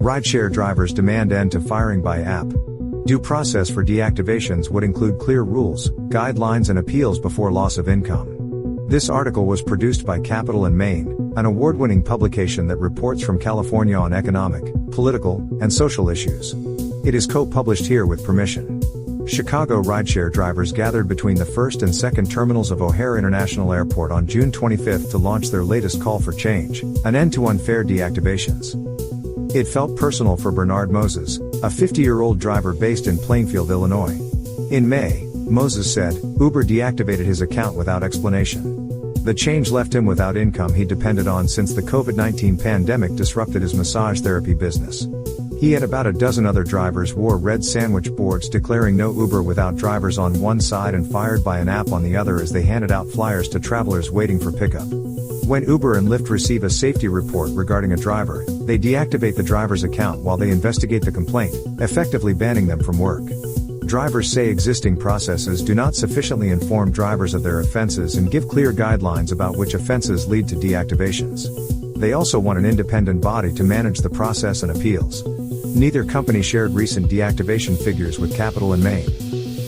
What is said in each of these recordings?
Rideshare drivers demand end to firing by app. Due process for deactivations would include clear rules, guidelines and appeals before loss of income. This article was produced by Capital and Maine, an award-winning publication that reports from California on economic, political, and social issues. It is co-published here with permission. Chicago rideshare drivers gathered between the first and second terminals of O'Hare International Airport on June 25 to launch their latest call for change, an end to unfair deactivations. It felt personal for Bernard Moses, a 50-year-old driver based in Plainfield, Illinois. In May, Moses said, Uber deactivated his account without explanation. The change left him without income he depended on since the COVID-19 pandemic disrupted his massage therapy business. He and about a dozen other drivers wore red sandwich boards declaring no Uber without drivers on one side and fired by an app on the other as they handed out flyers to travelers waiting for pickup. When Uber and Lyft receive a safety report regarding a driver, they deactivate the driver's account while they investigate the complaint, effectively banning them from work. Drivers say existing processes do not sufficiently inform drivers of their offenses and give clear guidelines about which offenses lead to deactivations. They also want an independent body to manage the process and appeals. Neither company shared recent deactivation figures with Capital and Maine.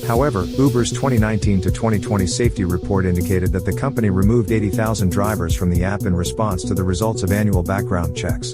However, Uber's 2019 to 2020 safety report indicated that the company removed 80,000 drivers from the app in response to the results of annual background checks.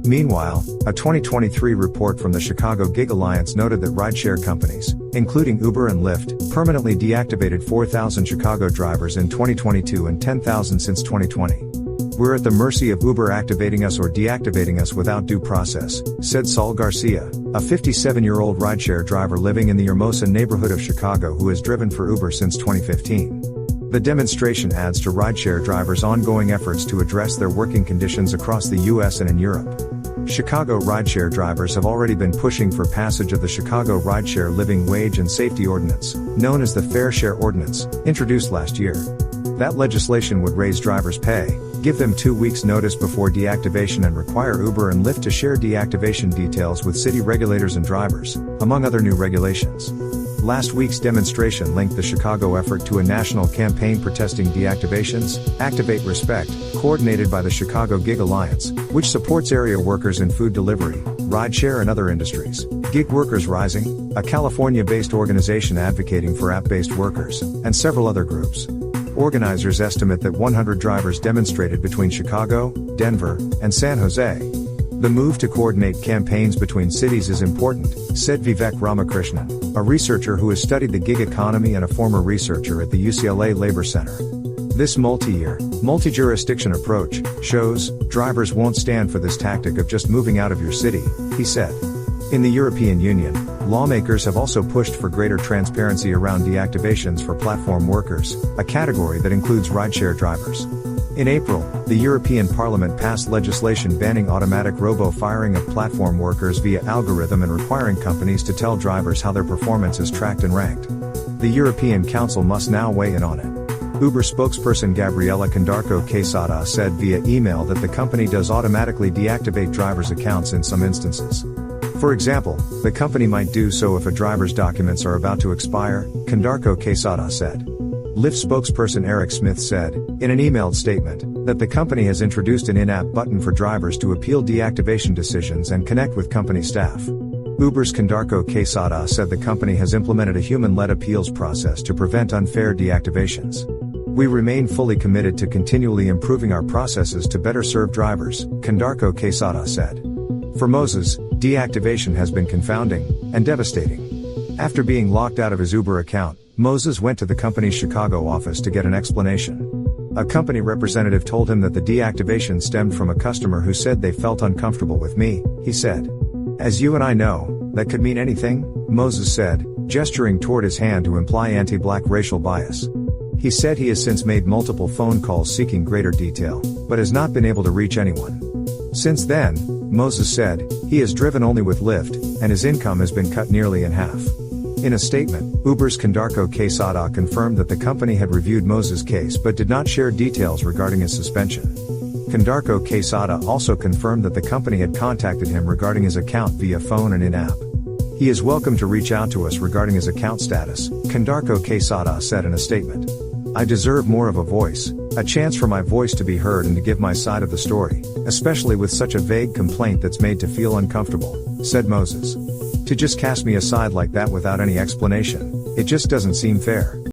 Meanwhile, a 2023 report from the Chicago Gig Alliance noted that rideshare companies, including Uber and Lyft, permanently deactivated 4,000 Chicago drivers in 2022 and 10,000 since 2020. We're at the mercy of Uber activating us or deactivating us without due process, said Saul Garcia, a 57-year-old rideshare driver living in the Hermosa neighborhood of Chicago who has driven for Uber since 2015. The demonstration adds to rideshare drivers' ongoing efforts to address their working conditions across the U.S. and in Europe. Chicago rideshare drivers have already been pushing for passage of the Chicago Rideshare Living Wage and Safety Ordinance, known as the FairShare Ordinance, introduced last year. That legislation would raise drivers' pay, give them 2 weeks notice before deactivation and require Uber and Lyft to share deactivation details with city regulators and drivers, among other new regulations. Last week's demonstration linked the Chicago effort to a national campaign protesting deactivations, Activate Respect, coordinated by the Chicago Gig Alliance, which supports area workers in food delivery, rideshare and other industries, Gig Workers Rising, a California-based organization advocating for app-based workers, and several other groups. Organizers estimate that 100 drivers demonstrated between Chicago, Denver, and San Jose. The move to coordinate campaigns between cities is important, said Vivek Ramakrishnan, a researcher who has studied the gig economy and a former researcher at the UCLA Labor Center. This multi-year, multi-jurisdiction approach shows drivers won't stand for this tactic of just moving out of your city, he said. In the European Union, lawmakers have also pushed for greater transparency around deactivations for platform workers, a category that includes rideshare drivers. In April, the European Parliament passed legislation banning automatic robo-firing of platform workers via algorithm and requiring companies to tell drivers how their performance is tracked and ranked. The European Council must now weigh in on it. Uber spokesperson Gabriela Condarco Quesada said via email that the company does automatically deactivate drivers' accounts in some instances. For example, the company might do so if a driver's documents are about to expire, Condarco Quesada said. Lyft spokesperson Eric Smith said, in an emailed statement, that the company has introduced an in-app button for drivers to appeal deactivation decisions and connect with company staff. Uber's Condarco Quesada said the company has implemented a human-led appeals process to prevent unfair deactivations. We remain fully committed to continually improving our processes to better serve drivers, Condarco Quesada said. For Moses, deactivation has been confounding and devastating. After being locked out of his Uber account, Moses went to the company's Chicago office to get an explanation. A company representative told him that the deactivation stemmed from a customer who said they felt uncomfortable with me, he said. As you and I know, that could mean anything, Moses said, gesturing toward his hand to imply anti-black racial bias. He said he has since made multiple phone calls seeking greater detail, but has not been able to reach anyone. Since then, Moses said, he has driven only with Lyft, and his income has been cut nearly in half. In a statement, Uber's Condarco Quesada confirmed that the company had reviewed Moses' case but did not share details regarding his suspension. Condarco Quesada also confirmed that the company had contacted him regarding his account via phone and in-app. He is welcome to reach out to us regarding his account status, Condarco Quesada said in a statement. I deserve more of a voice, a chance for my voice to be heard and to give my side of the story, especially with such a vague complaint that's made to feel uncomfortable," said Moses. "To just cast me aside like that without any explanation, it just doesn't seem fair."